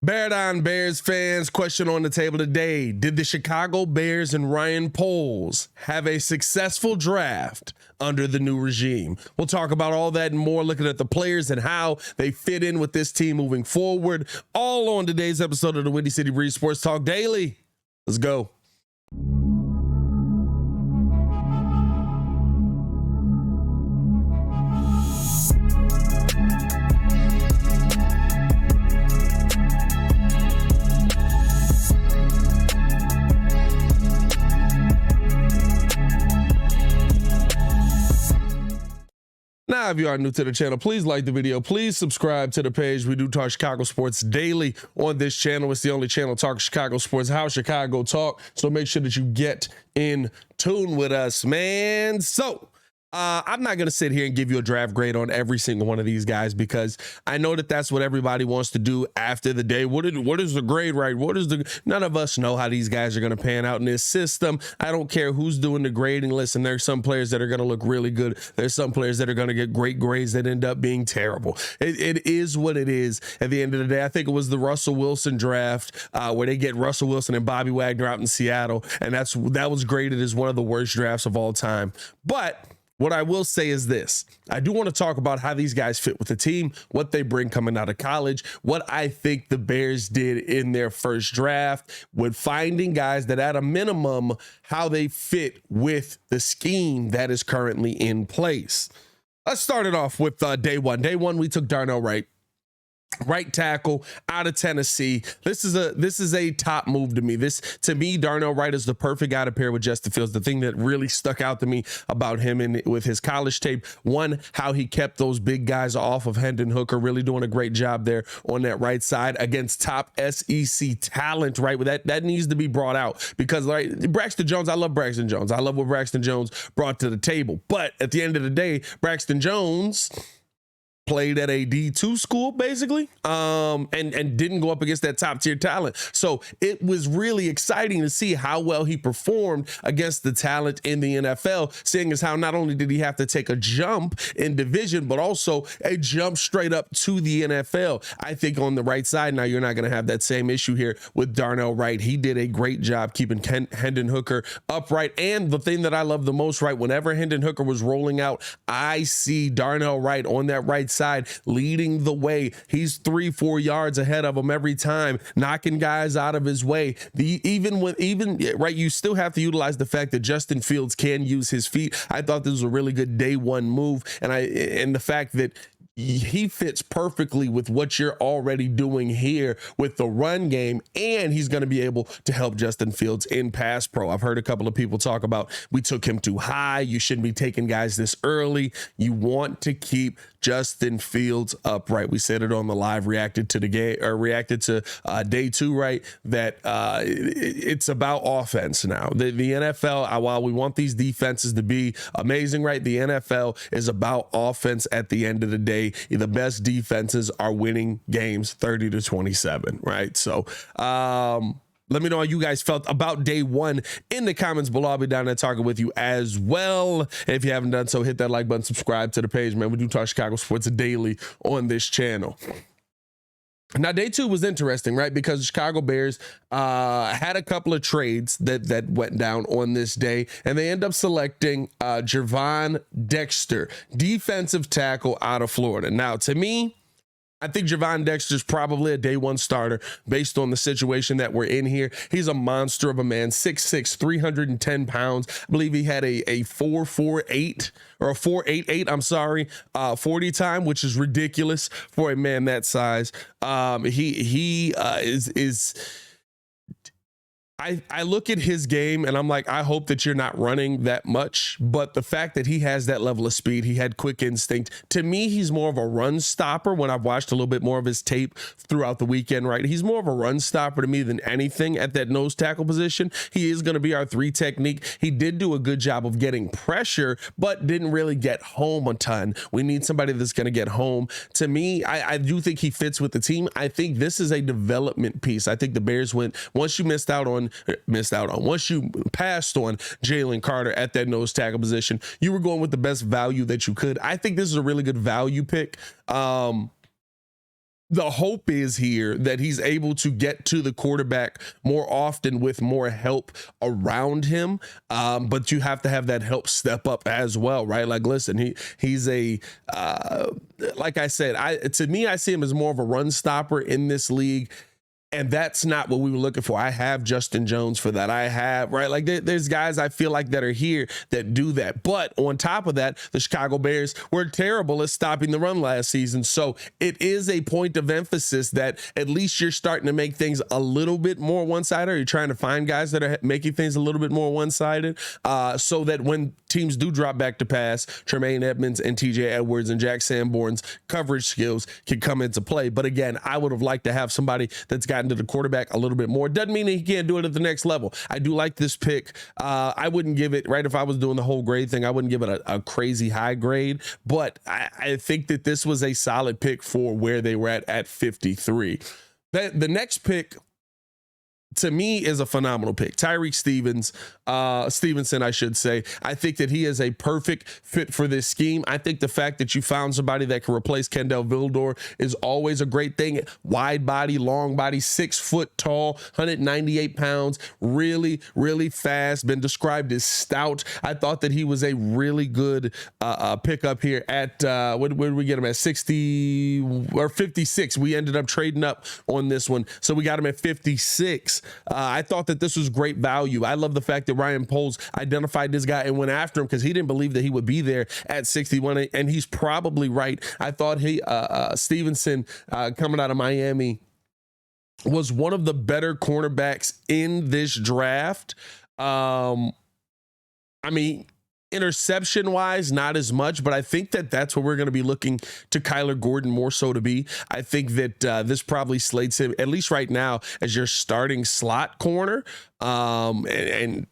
Bear down, Bears fans. Question on the table today. Did the Chicago Bears and Ryan Poles have a successful draft under the new regime? We'll talk about all that and more, looking at the players and how they fit in with this team moving forward. All on today's episode of the Windy City Breeze Sports Talk Daily. Let's go. Now, if you are new to the channel, please like the video. Please subscribe to the page. We do talk Chicago sports daily on this channel. It's the only channel talking Chicago sports, how Chicago talk. So make sure that you get in tune with us, man. So I'm not going to sit here and give you a draft grade on every single one of these guys because I know that that's what everybody wants to do after the day. What is the grade, right? None of us know how these guys are going to pan out in this system. I don't care who's doing the grading. Listen, there's some players that are going to look really good. There's some players that are going to get great grades that end up being terrible. It is what it is at the end of the day. I think it was the Russell Wilson draft where they get Russell Wilson and Bobby Wagner out in Seattle. And that was graded as one of the worst drafts of all time. But what I will say is this. I do want to talk about how these guys fit with the team, what they bring coming out of college, what I think the Bears did in their first draft with finding guys that at a minimum, how they fit with the scheme that is currently in place. Let's start it off with day one. Day one, we took Darnell Wright. Right tackle out of Tennessee. This is a top move to me. To me, Darnell Wright is the perfect guy to pair with Justin Fields. The thing that really stuck out to me about him with his college tape, one, how he kept those big guys off of Hendon Hooker, really doing a great job there on that right side against top SEC talent, right? That needs to be brought out because, like, Braxton Jones, I love Braxton Jones. I love what Braxton Jones brought to the table. But at the end of the day, Braxton Jones played at a D2 school, basically, and didn't go up against that top tier talent. So it was really exciting to see how well he performed against the talent in the NFL, seeing as how not only did he have to take a jump in division, but also a jump straight up to the NFL. I think on the right side, now you're not going to have that same issue here with Darnell Wright. He did a great job keeping Hendon Hooker upright. And the thing that I love the most, right, whenever Hendon Hooker was rolling out, I see Darnell Wright on that right side leading the way. He's 3-4 yards ahead of him every time, knocking guys out of his way. Right, you still have to utilize the fact that Justin Fields can use his feet. I thought this was a really good day one move, and the fact that he fits perfectly with what you're already doing here with the run game, and he's going to be able to help Justin Fields in pass pro. I've heard a couple of people talk about we took him too high. You shouldn't be taking guys this early. You want to keep Justin Fields upright. We said it on the live, reacted to day two, right? That it's about offense now. The NFL, while we want these defenses to be amazing, right? The NFL is about offense at the end of the day. The best defenses are winning games 30-27, right? So let me know how you guys felt about day one in the comments below. I'll be down there talking with you as well. And if you haven't done so, hit that like button, subscribe to the page, man. We do talk Chicago sports daily on this channel. Now, day two was interesting, right? Because the Chicago Bears had a couple of trades that went down on this day, and they end up selecting Gervon Dexter, defensive tackle out of Florida. Now, to me, I think Gervon Dexter's probably a day one starter based on the situation that we're in here. He's a monster of a man, 6'6", 310 pounds. I believe he had a 4.48 or a 4.88, I'm sorry, 40 time, which is ridiculous for a man that size. I look at his game and I'm like, I hope that you're not running that much, but the fact that he has that level of speed, he had quick instinct. To me, he's more of a run stopper when I've watched a little bit more of his tape throughout the weekend, right? He's more of a run stopper to me than anything at that nose tackle position. He is going to be our 3 technique. He did do a good job of getting pressure, but didn't really get home a ton. We need somebody that's going to get home. To me, I do think he fits with the team. I think this is a development piece. I think the Bears once you once you passed on Jalen Carter at that nose tackle position, you were going with the best value that you could. I think this is a really good value pick. the hope is here that he's able to get to the quarterback more often with more help around him. But you have to have that help step up as well, right? Like, listen, he's a like I said, to me, I see him as more of a run stopper in this league. And that's not what we were looking for. I have Justin Jones for that. I have, right? Like there's guys I feel like that are here that do that. But on top of that, the Chicago Bears were terrible at stopping the run last season. So it is a point of emphasis that at least you're starting to make things a little bit more one-sided. You're trying to find guys that are making things a little bit more one-sided so that when teams do drop back to pass, Tremaine Edmonds and TJ Edwards and Jack Sanborn's coverage skills can come into play. But again, I would have liked to have somebody that's gotten to the quarterback a little bit more. Doesn't mean that he can't do it at the next level. I do like this pick. I wouldn't give it, right, if I was doing the whole grade thing, I wouldn't give it a crazy high grade, but I think that this was a solid pick for where they were at 53. The next pick, to me, is a phenomenal pick. Tyreek Stevenson, I should say. I think that he is a perfect fit for this scheme. I think the fact that you found somebody that can replace Kendall Vildor is always a great thing. Wide body, long body, 6 foot tall, 198 pounds, really, really fast, been described as stout. I thought that he was a really good pickup here at, where did we get him at? 60 or 56. We ended up trading up on this one. So we got him at 56. I thought that this was great value. I love the fact that Ryan Poles identified this guy and went after him because he didn't believe that he would be there at 61, and he's probably right. I thought Stevenson coming out of Miami was one of the better cornerbacks in this draft. I mean, interception wise, not as much, but I think that that's what we're going to be looking to Kyler Gordon more so to be. I think that this probably slates him, at least right now, as your starting slot corner. And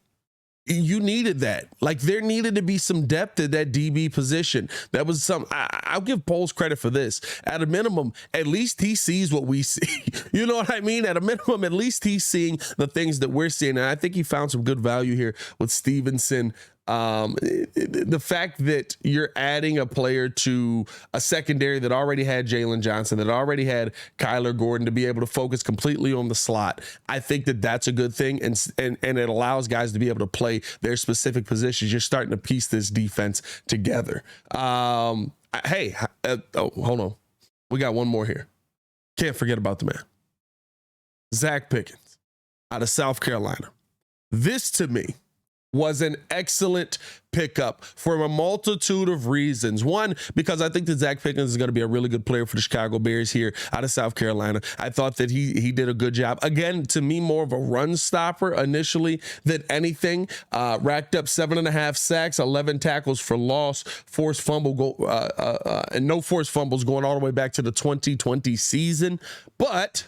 you needed that. Like, there needed to be some depth at that DB position. That was I'll give Poles credit for this. At a minimum, at least he sees what we see. You know what I mean? At a minimum, at least he's seeing the things that we're seeing. And I think he found some good value here with Stevenson. The fact that you're adding a player to a secondary that already had Jalen Johnson, that already had Kyler Gordon, to be able to focus completely on the slot, I think that that's a good thing, and it allows guys to be able to play their specific positions. You're starting to piece this defense together. Hey, hold on, we got one more here. Can't forget about the man, Zach Pickens, out of South Carolina. This, to me, was an excellent pickup for a multitude of reasons. One, because I think that Zach Pickens is going to be a really good player for the Chicago Bears here out of South Carolina. I thought that he did a good job. Again, to me, more of a run stopper initially than anything. Racked up 7.5 sacks, 11 tackles for loss, forced fumble and no forced fumbles going all the way back to the 2020 season. But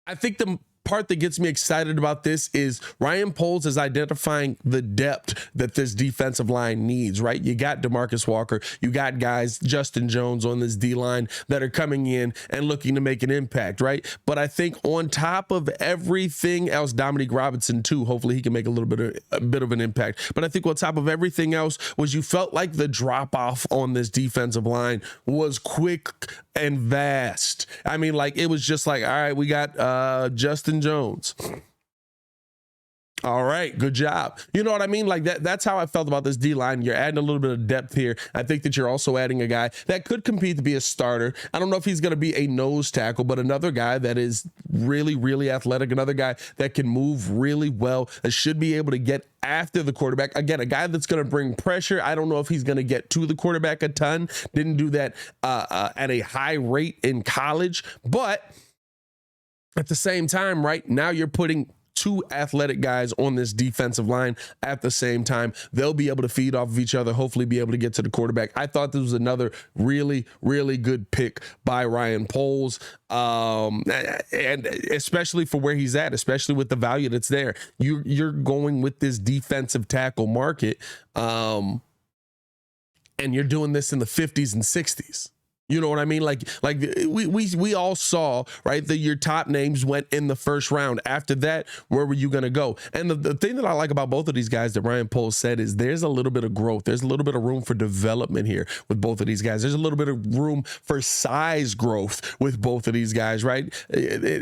I think the part that gets me excited about this is Ryan Poles is identifying the depth that this defensive line needs, right? You got DeMarcus Walker, you got guys, Justin Jones on this D-line that are coming in and looking to make an impact, right? But I think on top of everything else, Dominique Robinson too, hopefully he can make a bit of an impact. But I think on top of everything else was you felt like the drop off on this defensive line was quick and vast. I mean, like, it was just like, all right, we got Justin Jones. All right, good job. You know what I mean? Like that's how I felt about this D-line. You're adding a little bit of depth here. I think that you're also adding a guy that could compete to be a starter. I don't know if he's going to be a nose tackle, but another guy that is really, really athletic, another guy that can move really well, that should be able to get after the quarterback. Again, a guy that's going to bring pressure. I don't know if he's going to get to the quarterback a ton. Didn't do that at a high rate in college, but at the same time, right now you're putting two athletic guys on this defensive line at the same time. They'll be able to feed off of each other, hopefully be able to get to the quarterback. I thought this was another really, really good pick by Ryan Poles, and especially for where he's at, especially with the value that's there. You're going with this defensive tackle market, and you're doing this in the 50s and 60s. You know what I mean? Like we all saw, right, that your top names went in the first round. After that, where were you going to go? And the thing that I like about both of these guys that Ryan Poles said is there's a little bit of growth. There's a little bit of room for development here with both of these guys. There's a little bit of room for size growth with both of these guys, right?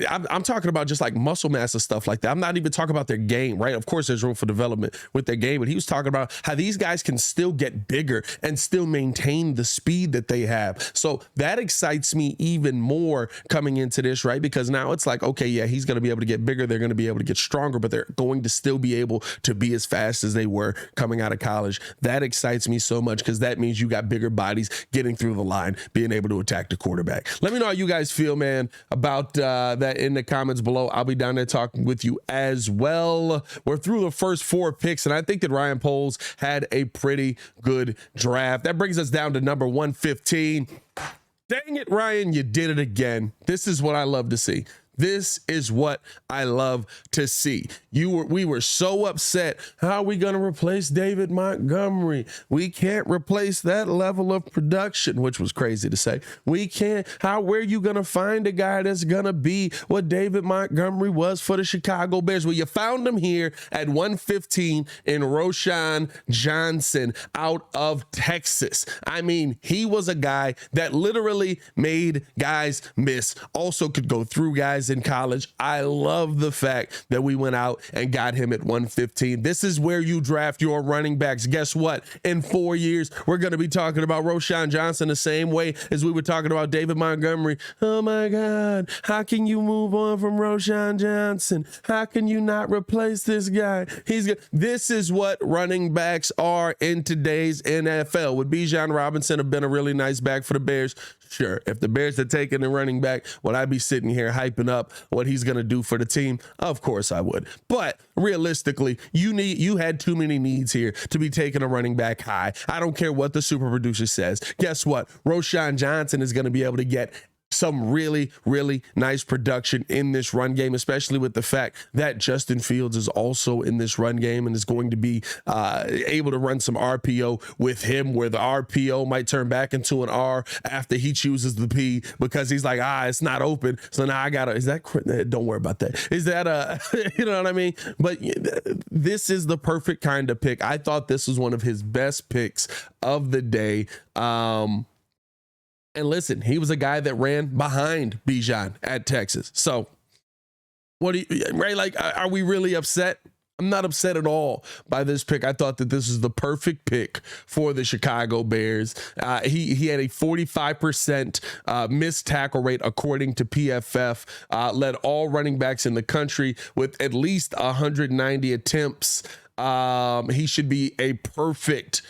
I'm talking about just like muscle mass and stuff like that. I'm not even talking about their game, right? Of course, there's room for development with their game, but he was talking about how these guys can still get bigger and still maintain the speed that they have. So that excites me even more coming into this, right? Because now it's like, okay, yeah, he's going to be able to get bigger. They're going to be able to get stronger, but they're going to still be able to be as fast as they were coming out of college. That excites me so much because that means you got bigger bodies getting through the line, being able to attack the quarterback. Let me know how you guys feel, man, about that in the comments below. I'll be down there talking with you as well. We're through the first 4 picks, and I think that Ryan Poles had a pretty good draft. That brings us down to number 115. Dang it, Ryan, you did it again. This is what I love to see. This is what I love to see. We were so upset. How are we going to replace David Montgomery? We can't replace that level of production, which was crazy to say. We can't. Where are you going to find a guy that's going to be what David Montgomery was for the Chicago Bears? Well, you found him here at 115 in Roschon Johnson out of Texas. I mean, he was a guy that literally made guys miss. Also could go through guys in college. I love the fact that we went out and got him at 115. This is where you draft your running backs. Guess what? In 4 years, we're going to be talking about Roschon Johnson the same way as we were talking about David Montgomery. Oh my God, how can you move on from Roschon Johnson? How can you not replace this guy? This is what running backs are in today's NFL. Would Bijan Robinson have been a really nice back for the Bears? Sure. If the Bears had taken a running back, would I be sitting here hyping up what he's going to do for the team? Of course I would. But realistically, you had too many needs here to be taking a running back high. I don't care what the super producer says. Guess what? Roschon Johnson is going to be able to get some really, really nice production in this run game, especially with the fact that Justin Fields is also in this run game and is going to be able to run some RPO with him, where the RPO might turn back into an R after he chooses the P because he's like, it's not open. So now I gotta, don't worry about that. Is that you know what I mean? But this is the perfect kind of pick. I thought this was one of his best picks of the day. And listen, he was a guy that ran behind Bijan at Texas. So what do you, right? Like, are we really upset? I'm not upset at all by this pick. I thought that this is the perfect pick for the Chicago Bears. He had a 45% missed tackle rate, according to PFF, led all running backs in the country with at least 190 attempts. He should be a perfect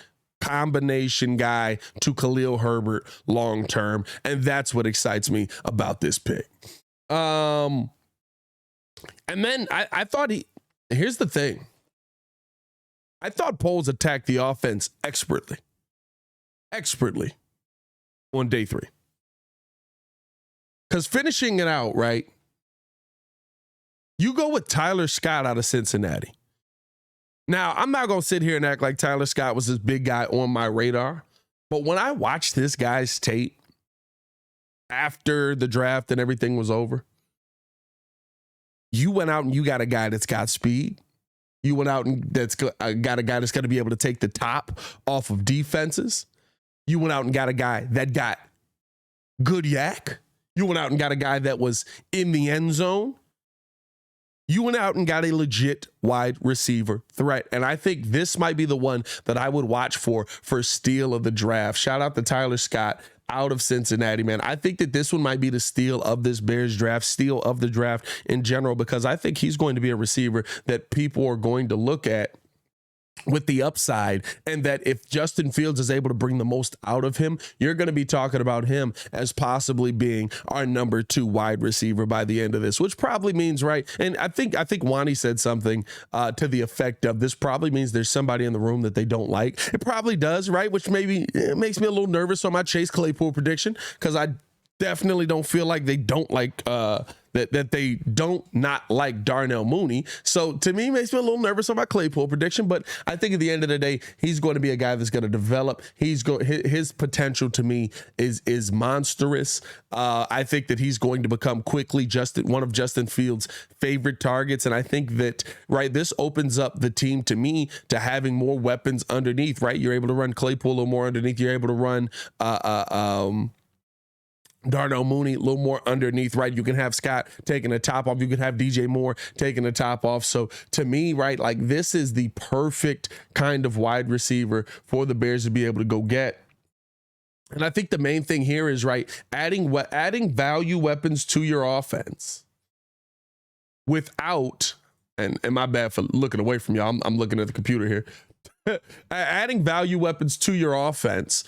combination guy to Khalil Herbert long term, and that's what excites me about this pick. And then I thought here's the thing. I thought Poles attacked the offense expertly on day 3. Because finishing it out, right? You go with Tyler Scott out of Cincinnati. Now, I'm not going to sit here and act like Tyler Scott was this big guy on my radar, but when I watched this guy's tape after the draft and everything was over, you went out and you got a guy that's got speed. You went out and got a guy that's going to be able to take the top off of defenses. You went out and got a guy that got good yak. You went out and got a guy that was in the end zone. You went out and got a legit wide receiver threat. And I think this might be the one that I would watch for steal of the draft. Shout out to Tyler Scott out of Cincinnati, man. I think that this one might be the steal of this Bears draft, steal of the draft in general, because I think he's going to be a receiver that people are going to look at with the upside, and that if Justin Fields is able to bring the most out of him, you're going to be talking about him as possibly being our number 2 wide receiver by the end of this, which probably means, right? And I think Wani said something to the effect of, this probably means there's somebody in the room that they don't like. It probably does, right? Which maybe makes me a little nervous on my Chase Claypool prediction, because I definitely don't feel like they don't like that they don't not like Darnell Mooney. So to me, it makes me a little nervous on my Claypool prediction, but I think at the end of the day, he's going to be a guy that's going to develop. His potential to me is monstrous. I think that he's going to become quickly one of Justin Fields' favorite targets, and I think that this opens up the team to me to having more weapons underneath. Right, you're able to run Claypool a little more underneath. You're able to run Darnell Mooney a little more underneath, right? You can have Scott taking the top off. You can have DJ Moore taking the top off. So to me, right, like this is the perfect kind of wide receiver for the Bears to be able to go get. And I think the main thing here is, right, adding value weapons to your offense without, and my bad for looking away from y'all. I'm looking at the computer here. Adding value weapons to your offense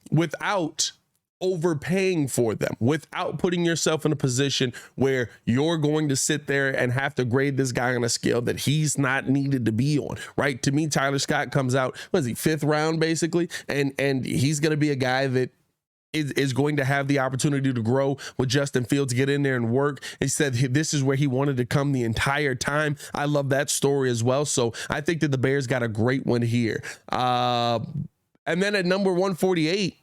without overpaying for them, without putting yourself in a position where you're going to sit there and have to grade this guy on a scale that he's not needed to be on, right? To me, Tyler Scott comes out, what is he, 5th round basically, and he's going to be a guy that is going to have the opportunity to grow with Justin Fields, get in there and work. He said this is where he wanted to come the entire time. I love that story as well. So I think that the Bears got a great one here. And then at number 148,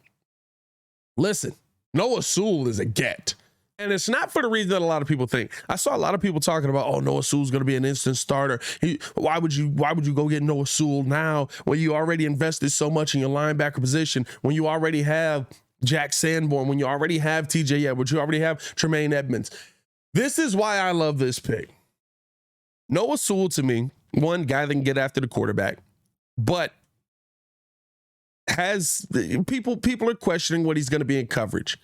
listen, Noah Sewell is a get. And it's not for the reason that a lot of people think. I saw a lot of people talking about, oh, Noah Sewell's going to be an instant starter. Why would you go get Noah Sewell now when you already invested so much in your linebacker position, when you already have Jack Sanborn, when you already have TJ Edwards, you already have Tremaine Edmonds? This is why I love this pick. Noah Sewell, to me, one guy that can get after the quarterback, but people are questioning what he's going to be in coverage.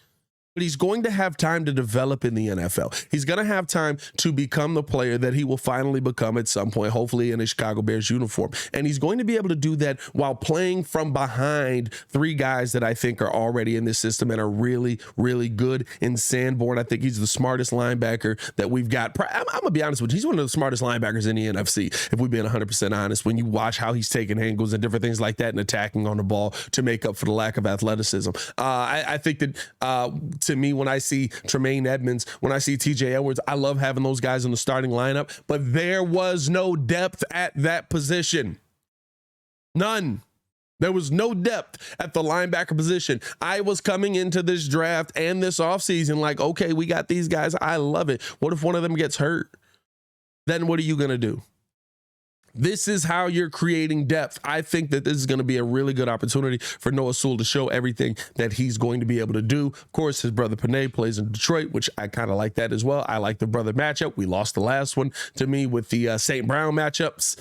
But he's going to have time to develop in the NFL. He's going to have time to become the player that he will finally become at some point, hopefully in a Chicago Bears uniform. And he's going to be able to do that while playing from behind 3 guys that I think are already in this system and are really, really good. In Sanborn, I think he's the smartest linebacker that we've got. I'm going to be honest with you. He's one of the smartest linebackers in the NFC, if we're being 100% honest, when you watch how he's taking angles and different things like that and attacking on the ball to make up for the lack of athleticism. I think that to me, when I see Tremaine Edmonds, when I see TJ Edwards, I love having those guys in the starting lineup, but there was no depth at that position. None. There was no depth at the linebacker position. I was coming into this draft and this offseason like, okay, we got these guys. I love it. What if one of them gets hurt? Then what are you going to do? This is how you're creating depth. I think that this is going to be a really good opportunity for Noah Sewell to show everything that he's going to be able to do. Of course, his brother Panay plays in Detroit, which I kind of like that as well. I like the brother matchup. We lost the last one to me with the St. Brown matchups.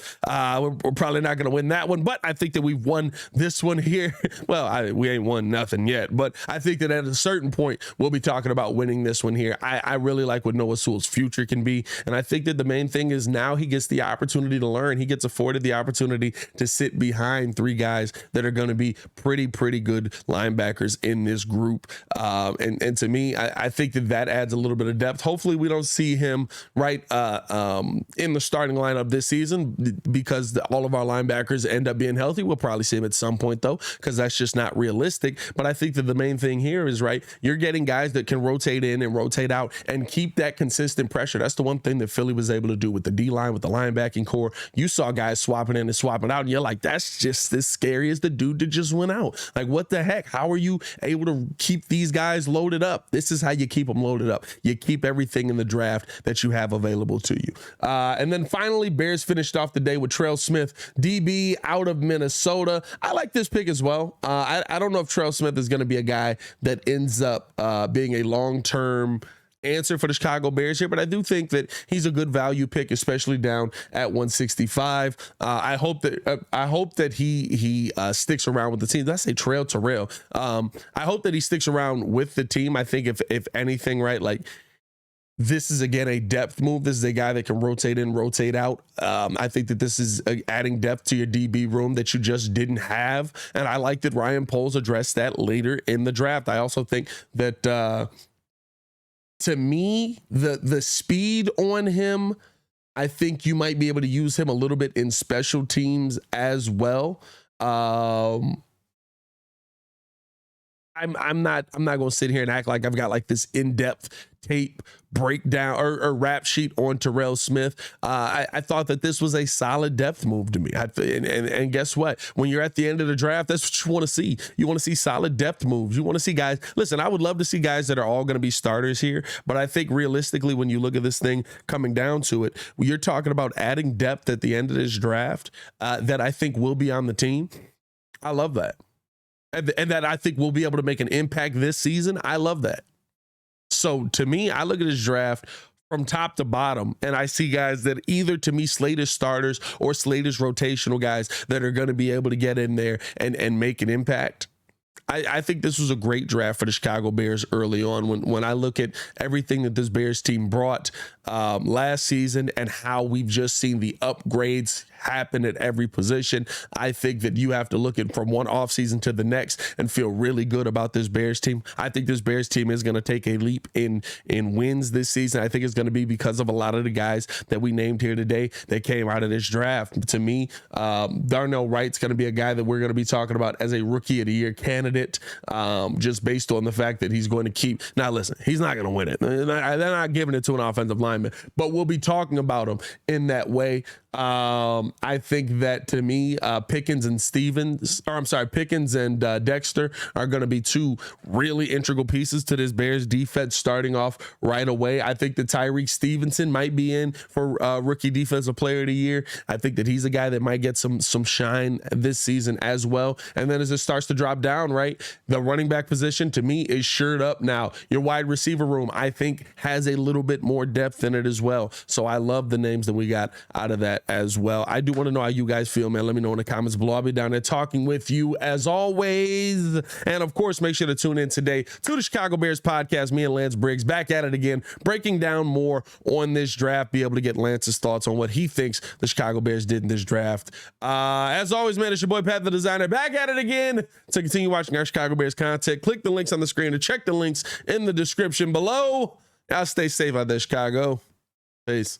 We're probably not going to win that one, but I think that we've won this one here. Well, we ain't won nothing yet, but I think that at a certain point, we'll be talking about winning this one here. I really like what Noah Sewell's future can be, and I think that the main thing is now he gets the opportunity to learn. He gets afforded the opportunity to sit behind 3 guys that are going to be pretty good linebackers in this group. And to me, I think that adds a little bit of depth. Hopefully we don't see him in the starting lineup this season because all of our linebackers end up being healthy. We'll probably see him at some point though, because that's just not realistic. But I think that the main thing here is, you're getting guys that can rotate in and rotate out and keep that consistent pressure. That's the one thing that Philly was able to do with the D-line, with the linebacking core. You saw guys swapping in and swapping out, and you're like, that's just as scary as the dude that just went out. Like, what the heck? How are you able to keep these guys loaded up? This is how you keep them loaded up. You keep everything in the draft that you have available to you. And then finally, Bears finished off the day with Trell Smith, DB out of Minnesota. I like this pick as well. I don't know if Trell Smith is going to be a guy that ends up being a long-term answer for the Chicago Bears here, but I do think that he's a good value pick, especially down at 165. I hope that he sticks around with the team. Did I say Trail Terrell? I hope that he sticks around with the team. I think if anything, this is again a depth move. This is a guy that can rotate in, rotate out. I think that this is adding depth to your DB room that you just didn't have, and I like that Ryan Poles addressed that later in the draft. I also think that to me, the speed on him, I think you might be able to use him a little bit in special teams as well. I'm not going to sit here and act like I've got like this in-depth tape breakdown or rap sheet on Terrell Smith. I thought that this was a solid depth move to me. And guess what? When you're at the end of the draft, that's what you want to see. You want to see solid depth moves. You want to see guys. Listen, I would love to see guys that are all going to be starters here, but I think realistically, when you look at this thing coming down to it, you're talking about adding depth at the end of this draft that I think will be on the team. I love that. And that I think we'll be able to make an impact this season. I love that. So to me, I look at this draft from top to bottom, and I see guys that either to me slate as starters or slate as rotational guys that are going to be able to get in there and make an impact. I think this was a great draft for the Chicago Bears early on. When I look at everything that this Bears team brought last season and how we've just seen the upgrades happen at every position, I think that you have to look at from one offseason to the next and feel really good about this Bears team. I think this Bears team is going to take a leap in wins this season. I think it's going to be because of a lot of the guys that we named here today that came out of this draft. To me, Darnell Wright's going to be a guy that we're going to be talking about as a Rookie of the Year candidate, just based on the fact that he's going to keep. Now, listen, he's not going to win it. They're not giving it to an offensive lineman, but we'll be talking about him in that way. I think that to me, Pickens and Dexter are going to be two really integral pieces to this Bears defense starting off right away. I think that Tyreek Stevenson might be in for Rookie Defensive Player of the Year. I think that he's a guy that might get some shine this season as well. And then as it starts to drop down, right, the running back position to me is shored up now. Your wide receiver room, I think, has a little bit more depth in it as well. So I love the names that we got out of that as well. I do want to know how you guys feel, man. Let me know in the comments below. I'll be down there talking with you as always. And of course, make sure to tune in today to the Chicago Bears podcast. Me and Lance Briggs back at it again, breaking down more on this draft, be able to get Lance's thoughts on what he thinks the Chicago Bears did in this draft. As always, man, it's your boy Pat the Designer back at it again to continue watching our Chicago Bears content. Click the links on the screen to check the links in the description below. Y'all stay safe out there, Chicago. Peace.